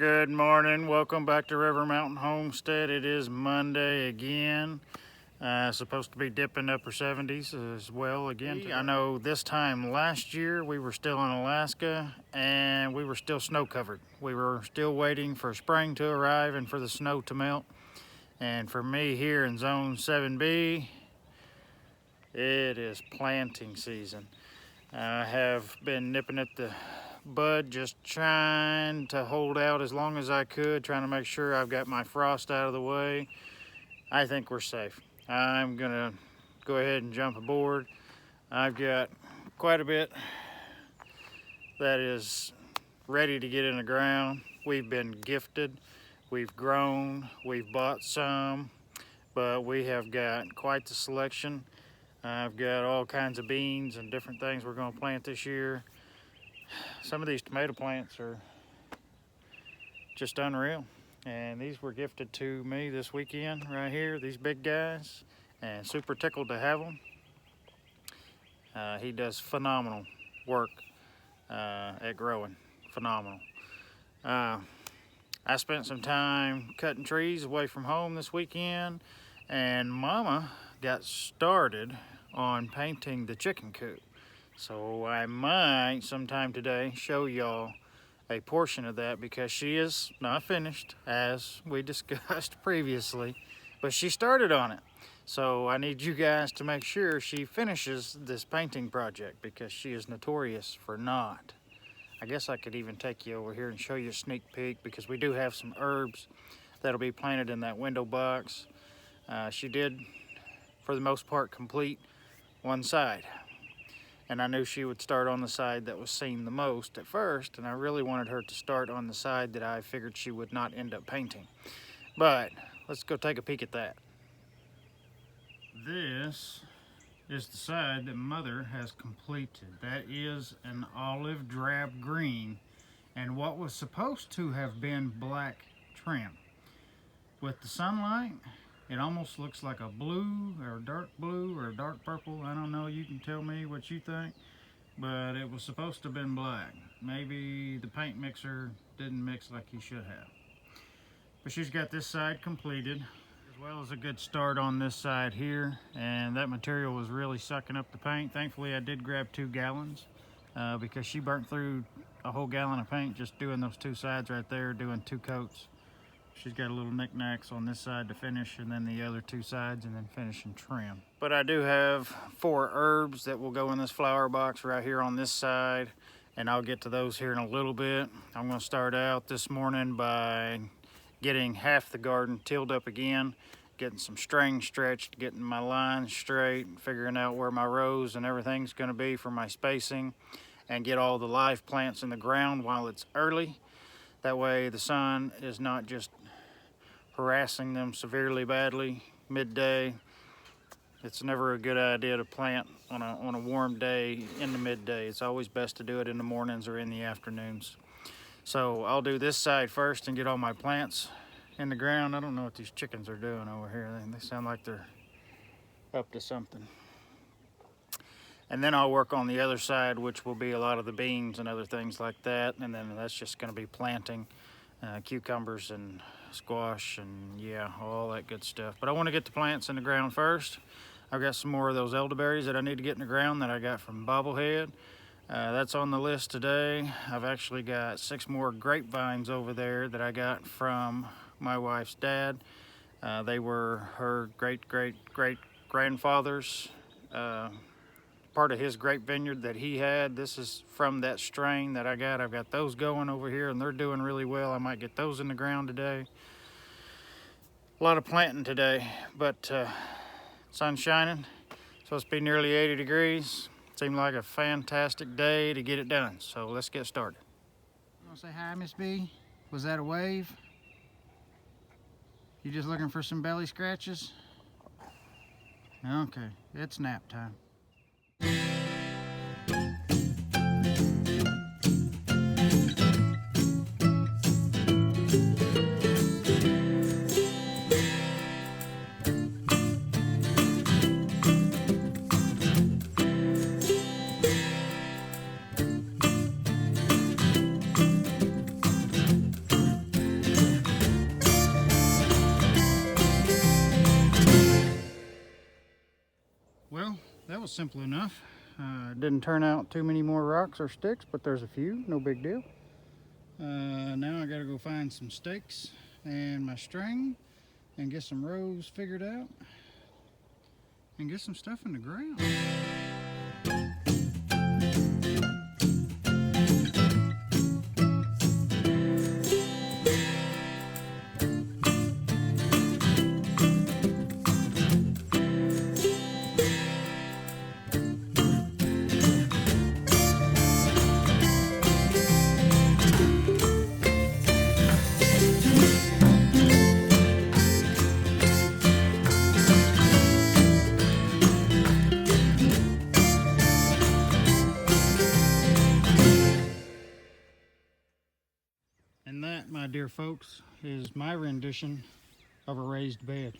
Good morning. Welcome back to River Mountain Homestead. It is Monday again. Supposed to be dipping upper 70s as well again today. I know this time last year we were still in Alaska and we were still snow covered. We were still waiting for spring to arrive and for the snow to melt. And for me here in Zone 7B, it is planting season. I have been nipping at the bud, just trying to hold out as long as I could, trying to make sure I've got my frost out of the way. I think we're safe. I'm gonna go ahead and jump aboard. I've got quite a bit that is ready to get in the ground. We've been gifted, we've grown, we've bought some, but we have got quite the selection. I've got all kinds of beans and different things we're going to plant this year. Some of these tomato plants are just unreal, and these were gifted to me this weekend right here, these big guys, and super tickled to have them. He does phenomenal work at growing, phenomenal. I spent some time cutting trees away from home this weekend, and Mama got started on painting the chicken coop. So I might sometime today show y'all a portion of that, because she is not finished as we discussed previously, but she started on it. So I need you guys to make sure she finishes this painting project, because she is notorious for not. I guess I could even take you over here and show you a sneak peek, because we do have some herbs that'll be planted in that window box. She did, for the most part, complete one side. And I knew she would start on the side that was seen the most at first, and I really wanted her to start on the side that I figured she would not end up painting. But let's go take a peek at that. This is the side that Mother has completed. That is an olive drab green, and what was supposed to have been black trim. With the sunlight, it almost looks like a blue or dark blue or dark purple. I don't know, you can tell me what you think, but it was supposed to have been black. Maybe the paint mixer didn't mix like he should have. But she's got this side completed, as well as a good start on this side here, and that material was really sucking up the paint. Thankfully I did grab 2 gallons because she burnt through a whole gallon of paint just doing those 2 sides right there, doing 2 coats. She's got a little knickknacks on this side to finish, and then the other 2 sides, and then finish and trim. But I do have 4 herbs that will go in this flower box right here on this side, and I'll get to those here in a little bit. I'm going to start out this morning by getting half the garden tilled up again, getting some string stretched, getting my lines straight, figuring out where my rows and everything's going to be for my spacing, and get all the live plants in the ground while it's early. That way the sun is not just harassing them severely badly midday. It's never a good idea to plant on a warm day in the midday. It's always best to do it in the mornings or in the afternoons. So I'll do this side first and get all my plants in the ground. I don't know what these chickens are doing over here. They sound like they're up to something. And then I'll work on the other side, which will be a lot of the beans and other things like that. And then that's just going to be planting cucumbers and squash and yeah, all that good stuff. But I want to get the plants in the ground first. I've got some more of those elderberries that I need to get in the ground that I got from Bobblehead. That's on the list today. I've actually got 6 more grapevines over there that I got from my wife's dad. They were her great-great-great-grandfather's part of his grape vineyard that he had. This is from that strain that I got. I've got those going over here, and they're doing really well. I might get those in the ground today. A lot of planting today, but sun's shining. It's supposed to be nearly 80 degrees. Seemed like a fantastic day to get it done, so let's get started. You want to say hi, Miss B? Was that a wave? You just looking for some belly scratches? Okay, it's nap time. That was simple enough. Didn't turn out too many more rocks or sticks, but there's a few, no big deal. Now I gotta go find some stakes and my string and get some rows figured out and get some stuff in the ground. And that, my dear folks, is my rendition of a raised bed.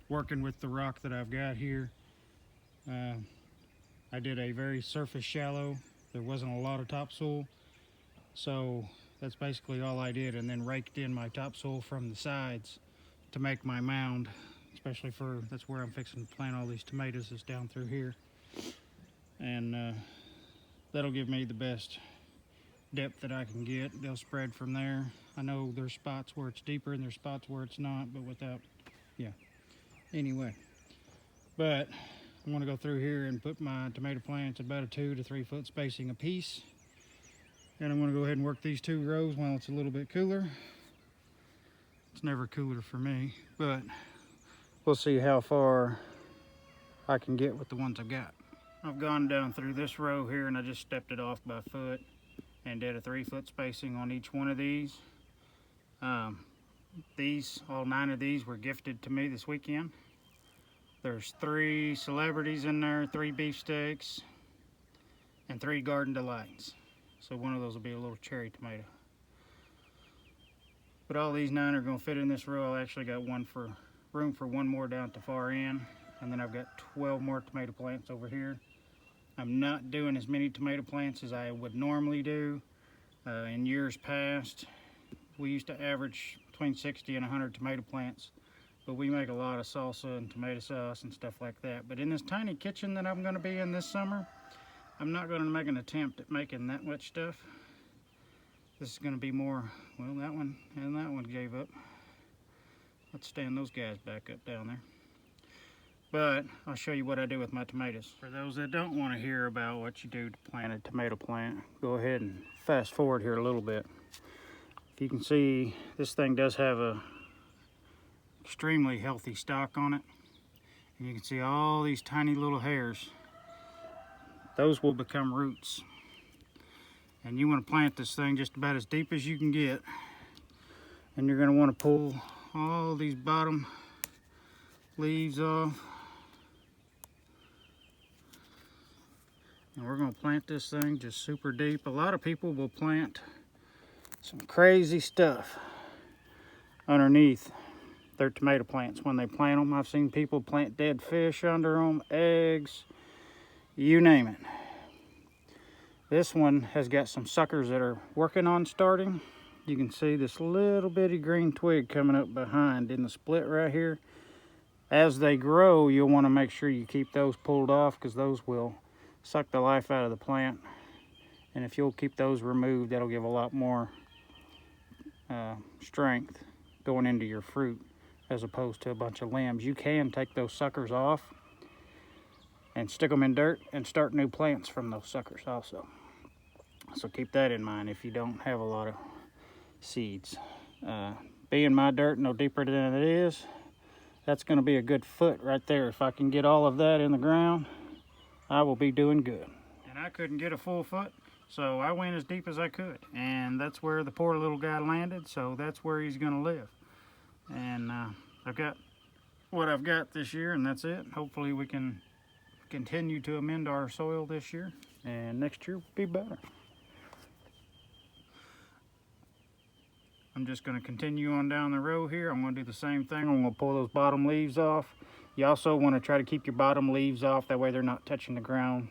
Working with the rock that I've got here, I did a very surface shallow. There wasn't a lot of topsoil, so that's basically all I did, and then raked in my topsoil from the sides to make my mound, especially for, that's where I'm fixing to plant all these tomatoes, is down through here. And that'll give me the best depth that I can get. They'll spread from there. I know there's spots where it's deeper and there's spots where it's not, but without, yeah. Anyway, but I'm gonna go through here and put my tomato plants about a 2 to 3 foot spacing a piece. And I'm gonna go ahead and work these 2 rows while it's a little bit cooler. It's never cooler for me, but we'll see how far I can get with the ones I've got. I've gone down through this row here and I just stepped it off by foot and did a 3 foot spacing on each one of these. All 9 of these were gifted to me this weekend. There's 3 celebrities in there, 3 beefsteaks, and 3 garden delights. So one of those will be a little cherry tomato. But all these 9 are gonna fit in this row. I actually got room for one more down at the far end. And then I've got 12 more tomato plants over here. I'm not doing as many tomato plants as I would normally do. In years past, we used to average between 60 and 100 tomato plants, but we make a lot of salsa and tomato sauce and stuff like that. But in this tiny kitchen that I'm gonna be in this summer, I'm not gonna make an attempt at making that much stuff. This is gonna be more, well, that one and that one gave up. Let's stand those guys back up down there. But I'll show you what I do with my tomatoes. For those that don't want to hear about what you do to plant a tomato plant, go ahead and fast forward here a little bit. If you can see, this thing does have a extremely healthy stalk on it. And you can see all these tiny little hairs. Those will become roots. And you want to plant this thing just about as deep as you can get. And you're going to want to pull all these bottom leaves off. And we're going to plant this thing just super deep. A lot of people will plant some crazy stuff underneath their tomato plants when they plant them. I've seen people plant dead fish under them, eggs, you name it. This one has got some suckers that are working on starting. You can see this little bitty green twig coming up behind in the split right here. As they grow, you'll want to make sure you keep those pulled off, because those will suck the life out of the plant. And if you'll keep those removed, that'll give a lot more strength going into your fruit, as opposed to a bunch of limbs. You can take those suckers off and stick them in dirt and start new plants from those suckers also. So keep that in mind if you don't have a lot of seeds. Being my dirt no deeper than it is, that's going to be a good foot right there. If I can get all of that in the ground, I will be doing good. And I couldn't get a full foot, so I went as deep as I could. And that's where the poor little guy landed, so that's where he's going to live. And I've got what I've got this year, and that's it. Hopefully we can continue to amend our soil this year, and next year will be better. I'm just going to continue on down the row here. I'm going to do the same thing. I'm going to pull those bottom leaves off. You also want to try to keep your bottom leaves off. That way they're not touching the ground.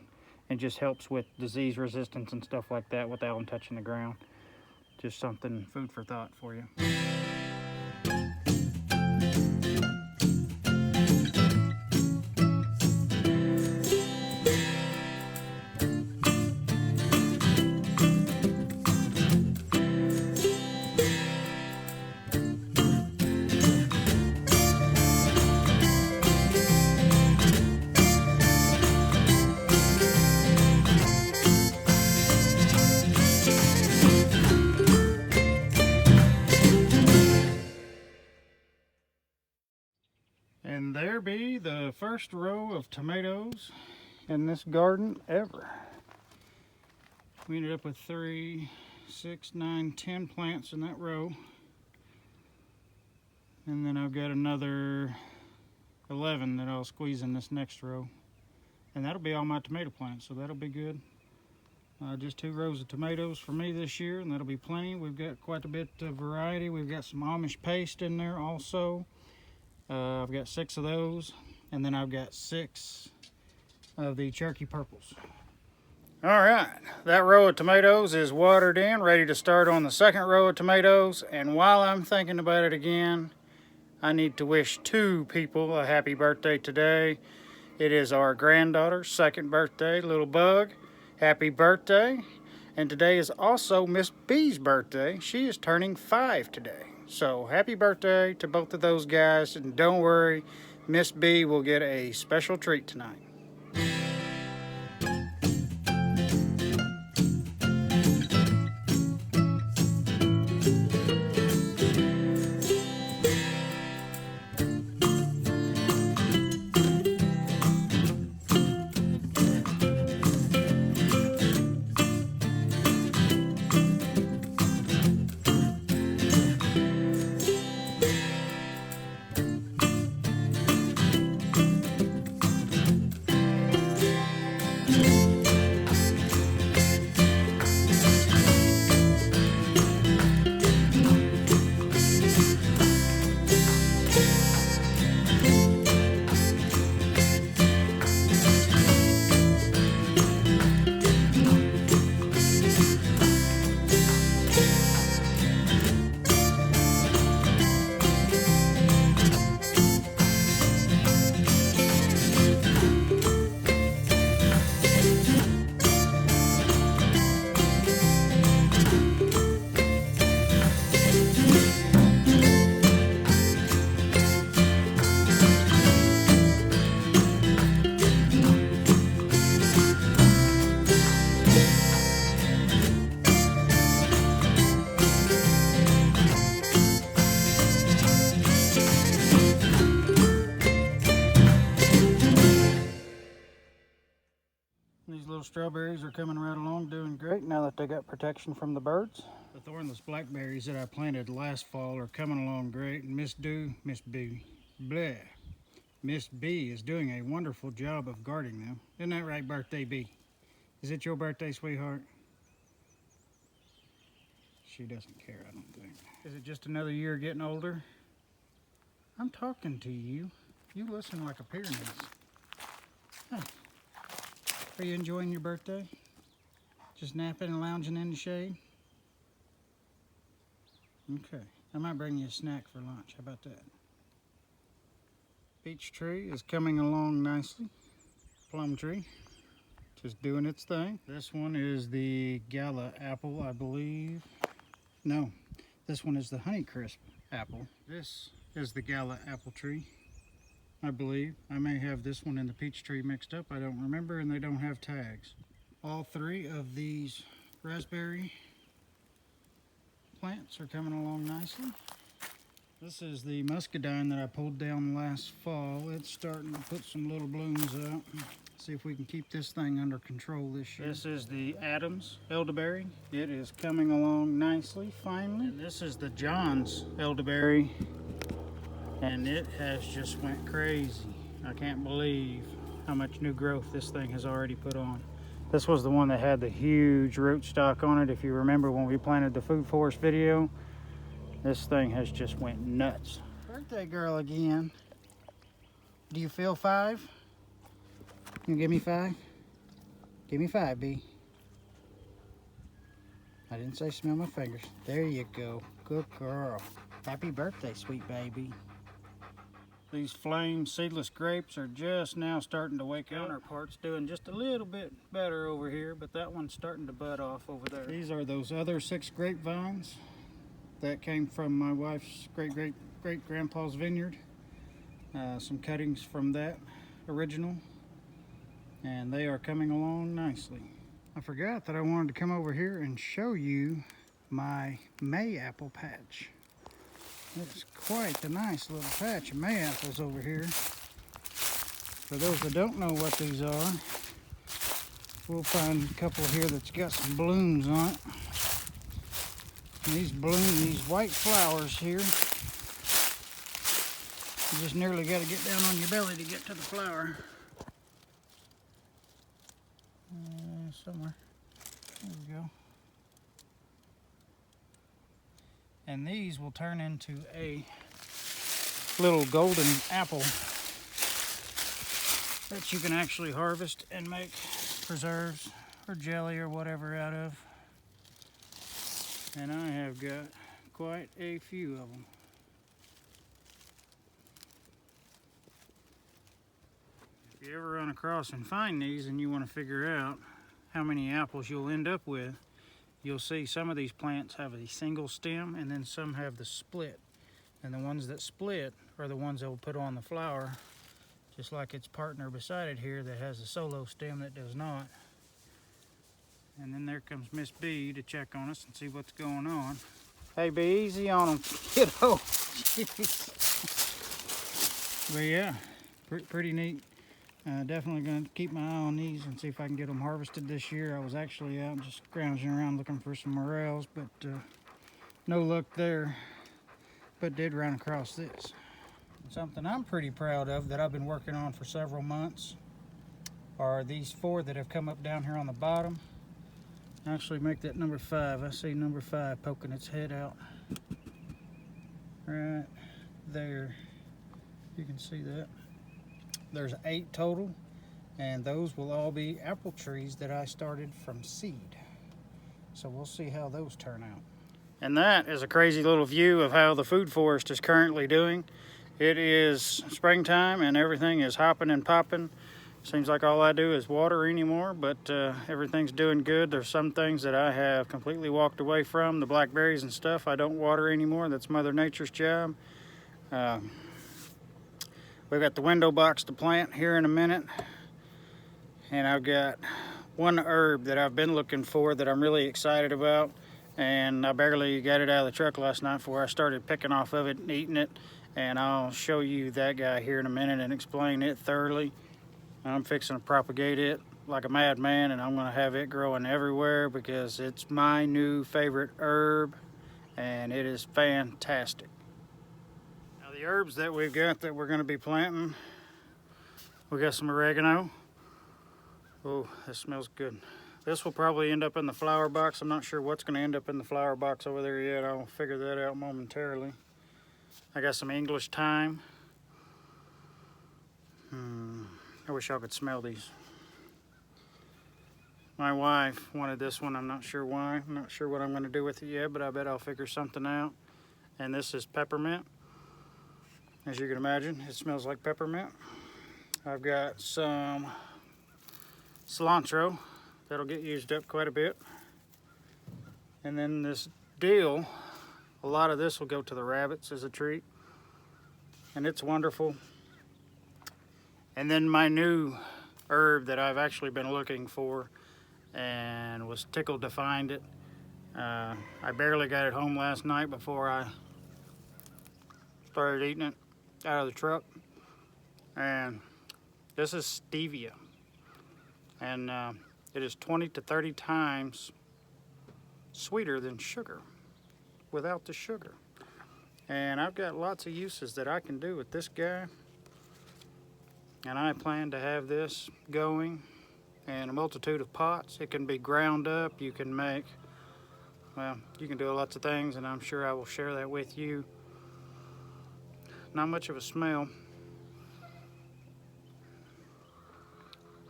It just helps with disease resistance and stuff like that without them touching the ground. Just something, food for thought for you. there be the first row of tomatoes in this garden ever. We ended up with 3, 6, 9, 10 plants in that row. And then I've got another 11 that I'll squeeze in this next row. And that'll be all my tomato plants, so that'll be good. Just 2 rows of tomatoes for me this year, and that'll be plenty. We've got quite a bit of variety. We've got some Amish paste in there also. I've got 6 of those, and then I've got 6 of the Cherokee Purples. All right, that row of tomatoes is watered in, ready to start on the second row of tomatoes. And while I'm thinking about it again, I need to wish 2 people a happy birthday today. It is our granddaughter's 2nd birthday, little Bug. Happy birthday. And today is also Miss B's birthday. She is turning 5 today. So happy birthday to both of those guys, and don't worry, Miss B will get a special treat tonight. These little strawberries are coming right along, doing great now that they got protection from the birds. The thornless blackberries that I planted last fall are coming along great. And Miss B is doing a wonderful job of guarding them. Isn't that right, Birthday B? Is it your birthday, sweetheart? She doesn't care, I don't think. Is it just another year getting older? I'm talking to you. You listen like a peer needs. Hey. Are you enjoying your birthday? Just napping and lounging in the shade? Okay, I might bring you a snack for lunch. How about that? Peach tree is coming along nicely. Plum tree, just doing its thing. This one is the Gala apple, I believe. No, this one is the Honeycrisp apple. This is the Gala apple tree, I believe. I may have this one and the peach tree mixed up. I don't remember, and they don't have tags. All 3 of these raspberry plants are coming along nicely. This is the muscadine that I pulled down last fall. It's starting to put some little blooms up. See if we can keep this thing under control this year. This is the Adams elderberry. It is coming along nicely, finally. And this is the John's elderberry. And it has just went crazy. I can't believe how much new growth this thing has already put on. This was the one that had the huge rootstock on it. If you remember when we planted the Food Forest video, this thing has just went nuts. Birthday girl again. Do you feel 5? You give me 5? Give me 5, B. I didn't say smell my fingers. There you go. Good girl. Happy birthday, sweet baby. These flame seedless grapes are just now starting to wake up. Counterpart's doing just a little bit better over here, but that one's starting to bud off over there. These are those other 6 grapevines that came from my wife's great-great-great-grandpa's vineyard. Some cuttings from that original, and they are coming along nicely. I forgot that I wanted to come over here and show you my May apple patch. It's quite a nice little patch of May apples over here. For those that don't know what these are, we'll find a couple here that's got some blooms on it. And these white flowers here, you just nearly got to get down on your belly to get to the flower. Somewhere. There we go. And these will turn into a little golden apple that you can actually harvest and make preserves or jelly or whatever out of. And I have got quite a few of them. If you ever run across and find these and you want to figure out how many apples you'll end up with, you'll see some of these plants have a single stem and then some have the split. And the ones that split are the ones that will put on the flower, just like its partner beside it here that has a solo stem that does not. And then there comes Miss B to check on us and see what's going on. Hey, be easy on them, kiddo. Jeez. But yeah, pretty neat. Definitely going to keep my eye on these and see if I can get them harvested this year. I was actually out just scrounging around looking for some morels, but no luck there. But did run across this. Something I'm pretty proud of that I've been working on for several months are these 4 that have come up down here on the bottom. Actually make that number 5. I see number 5 poking its head out right there. You can see that. There's 8 total, and those will all be apple trees that I started from seed. So we'll see how those turn out. And that is a crazy little view of how the food forest is currently doing. It is springtime and everything is hopping and popping. Seems like all I do is water anymore, but everything's doing good. There's some things that I have completely walked away from. The blackberries and stuff I don't water anymore. That's Mother Nature's job. We've got the window box to plant here in a minute. And I've got one herb that I've been looking for that I'm really excited about. And I barely got it out of the truck last night before I started picking off of it and eating it. And I'll show you that guy here in a minute and explain it thoroughly. I'm fixing to propagate it like a madman, and I'm gonna have it growing everywhere because it's my new favorite herb and it is fantastic. Now the herbs that we've got that we're gonna be planting, we got some oregano. Oh, that smells good. This will probably end up in the flower box. I'm not sure what's gonna end up in the flower box over there yet. I'll figure that out momentarily. I got some English thyme. I wish y'all could smell these. My wife wanted this one. I'm not sure why. I'm not sure what I'm going to do with it yet, but I bet I'll figure something out. And this is peppermint. As you can imagine, it smells like peppermint. I've got some cilantro. That'll get used up quite a bit. And then this dill, a lot of this will go to the rabbits as a treat. And it's wonderful. And then my new herb that I've actually been looking for and was tickled to find it. I barely got it home last night before I started eating it out of the truck. And this is Stevia. And it is 20 to 30 times sweeter than sugar without the sugar. And I've got lots of uses that I can do with this guy. And I plan to have this going in a multitude of pots. It can be ground up. You can make, well, you can do lots of things, and I'm sure I will share that with you. Not much of a smell.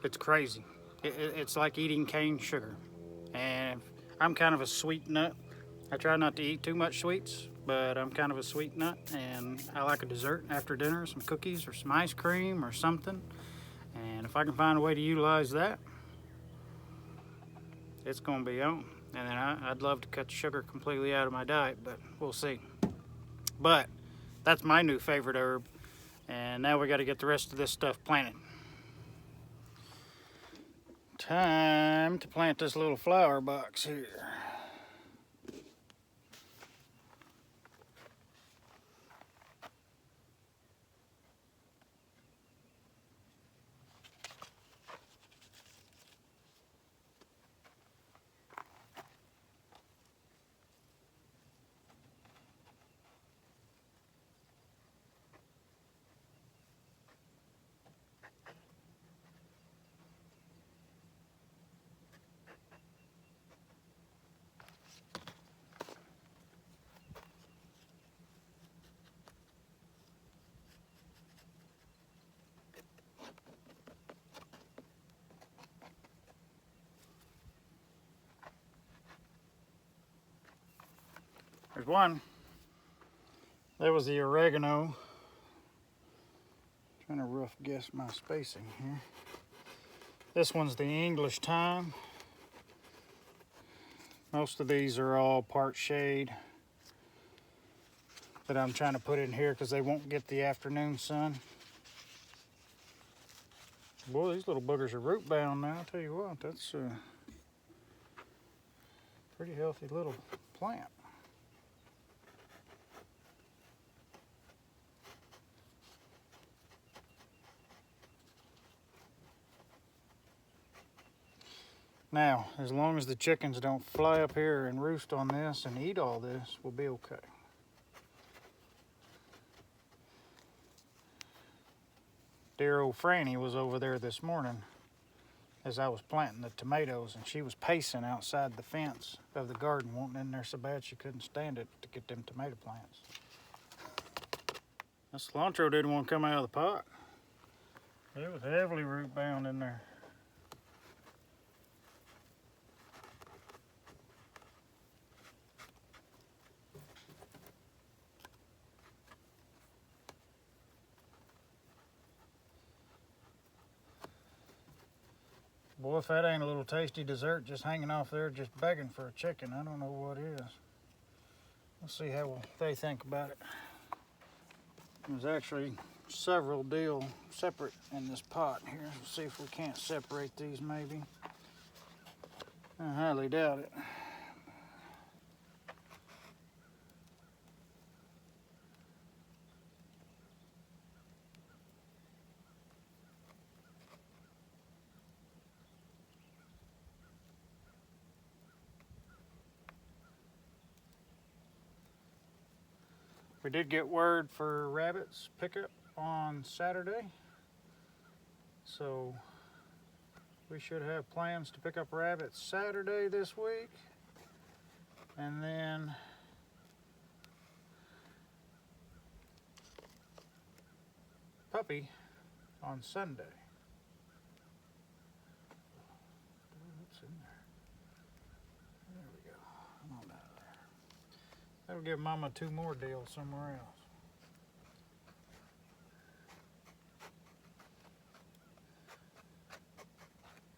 It's crazy. It's like eating cane sugar. And I'm kind of a sweet nut. I try not to eat too much sweets, but I'm kind of a sweet nut, and I like a dessert after dinner, some cookies or some ice cream or something. And if I can find a way to utilize that, it's gonna be on. And then I'd love to cut sugar completely out of my diet, but we'll see. But that's my new favorite herb, and now we got to get the rest of this stuff planted. Time to plant this little flower box here. There's one. That was the oregano. Trying to rough guess my spacing here. This one's the English thyme. Most of these are all part shade that I'm trying to put in here because they won't get the afternoon sun. Boy, these little buggers are root bound now. I'll tell you what, that's a pretty healthy little plant. Now, as long as the chickens don't fly up here and roost on this and eat all this, we'll be okay. Dear old Franny was over there this morning as I was planting the tomatoes, and she was pacing outside the fence of the garden, wanting in there so bad she couldn't stand it to get them tomato plants. The cilantro didn't want to come out of the pot. It was heavily root bound in there. Boy, if that ain't a little tasty dessert just hanging off there, just begging for a chicken, I don't know what is. We'll see how they think about it. There's actually several deal separate in this pot here. We'll see if we can't separate these maybe. I highly doubt it. We did get word for rabbits pickup on Saturday, so we should have plans to pick up rabbits Saturday this week, and then puppy on Sunday. What's in there? There we go. Come on out of there. That'll give Mama 2 more deals somewhere else.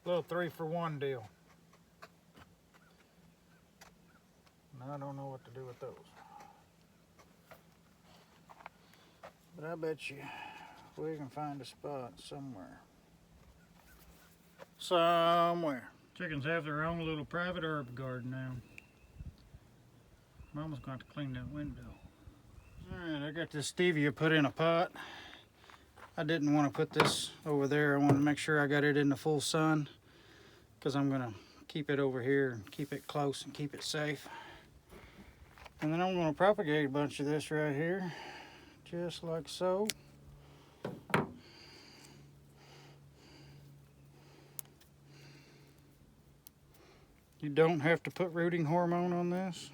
Little 3-for-1 deal. And I don't know what to do with those. But I bet you we can find a spot somewhere. Somewhere. Chickens have their own little private herb garden now. Mama's going to clean that window. Alright, I got this stevia put in a pot. I didn't want to put this over there. I wanted to make sure I got it in the full sun, because I'm going to keep it over here and keep it close and keep it safe. And then I'm going to propagate a bunch of this right here, just like so. You don't have to put rooting hormone on this,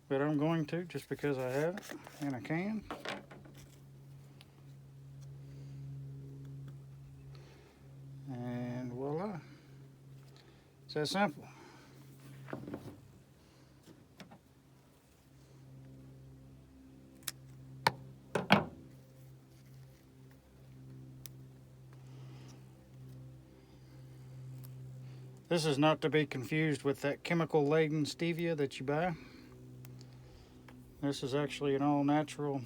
but I'm going to just because I have it and I can. And voila. It's that simple. This is not to be confused with that chemical-laden stevia that you buy. This is actually an all-natural.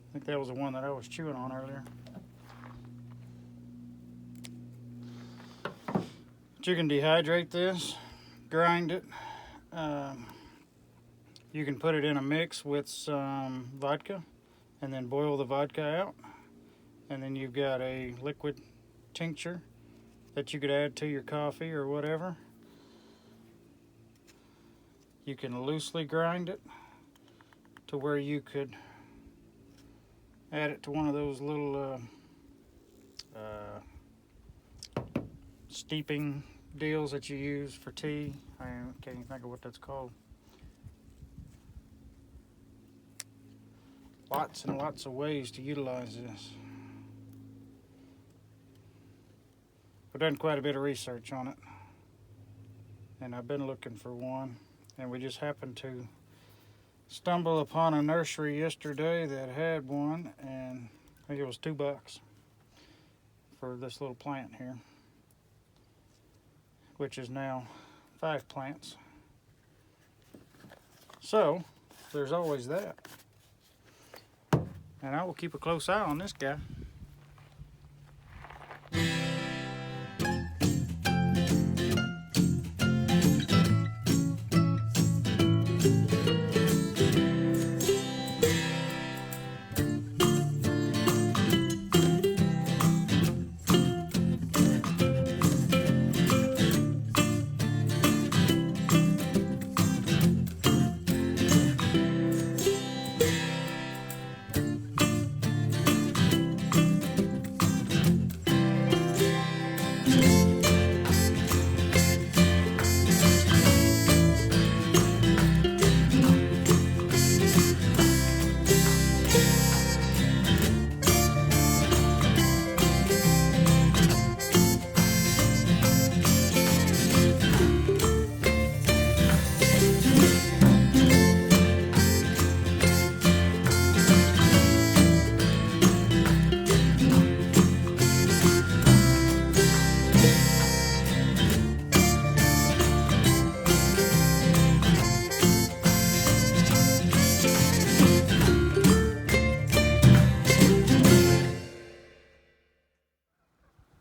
I think that was the one that I was chewing on earlier. But you can dehydrate this, grind it. You can put it in a mix with some vodka and then boil the vodka out. And then you've got a liquid tincture that you could add to your coffee or whatever. You can loosely grind it to where you could add it to one of those little steeping deals that you use for tea. I can't even think of what that's called. Lots and lots of ways to utilize this. I've done quite a bit of research on it, and I've been looking for one, and we just happened to stumble upon a nursery yesterday that had one, and I think it was $2 for this little plant here, which is now 5 plants. So there's always that, and I will keep a close eye on this guy.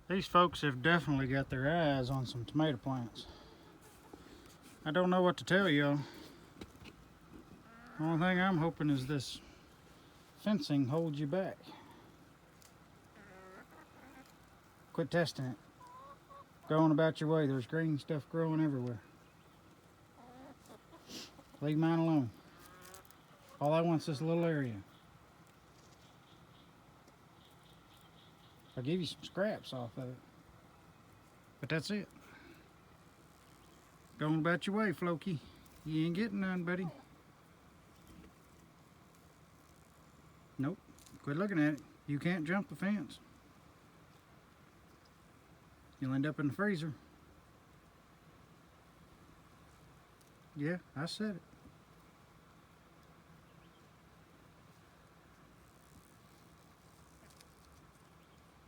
These folks have definitely got their eyes on some tomato plants. I don't know what to tell y'all. The only thing I'm hoping is this fencing holds you back. Quit testing it. Go on about your way. There's green stuff growing everywhere. Leave mine alone. All I want is this little area. I'll give you some scraps off of it, but that's it. Go on about your way, Floki. You ain't getting none, buddy. Nope. Quit looking at it. You can't jump the fence. You'll end up in the freezer. Yeah, I said it.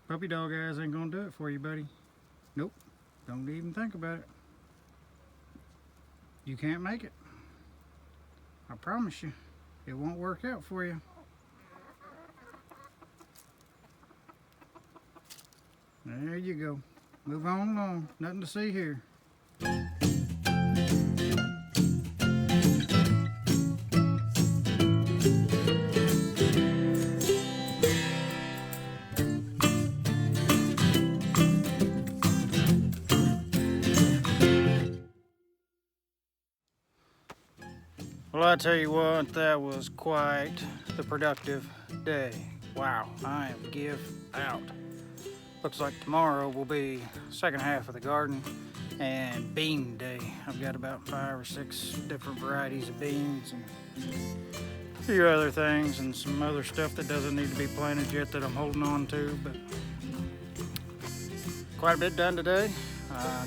Puppy dog eyes ain't gonna do it for you, buddy. Nope. Don't even think about it. You can't make it. I promise you, it won't work out for you. There you go. Move on along. Nothing to see here. Well, I tell you what, that was quite the productive day. Wow, I am give out. Looks like tomorrow will be the second half of the garden and bean day. I've got about 5 or 6 different varieties of beans and a few other things and some other stuff that doesn't need to be planted yet that I'm holding on to, but quite a bit done today.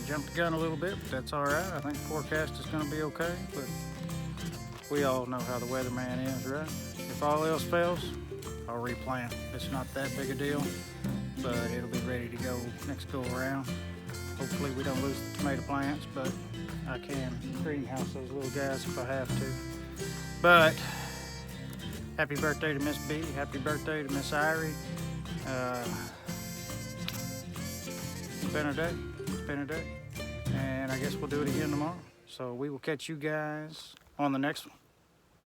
Jumped the gun a little bit, but that's all right. I think the forecast is going to be okay, but we all know how the weatherman is, right? If all else fails, I'll replant. It's not that big a deal, but it'll be ready to go next go around. Hopefully we don't lose the tomato plants, but I can greenhouse those little guys if I have to. But happy birthday to Miss B, happy birthday to Miss Irie. It's been a day, and I guess we'll do it again tomorrow. So we will catch you guys on the next one.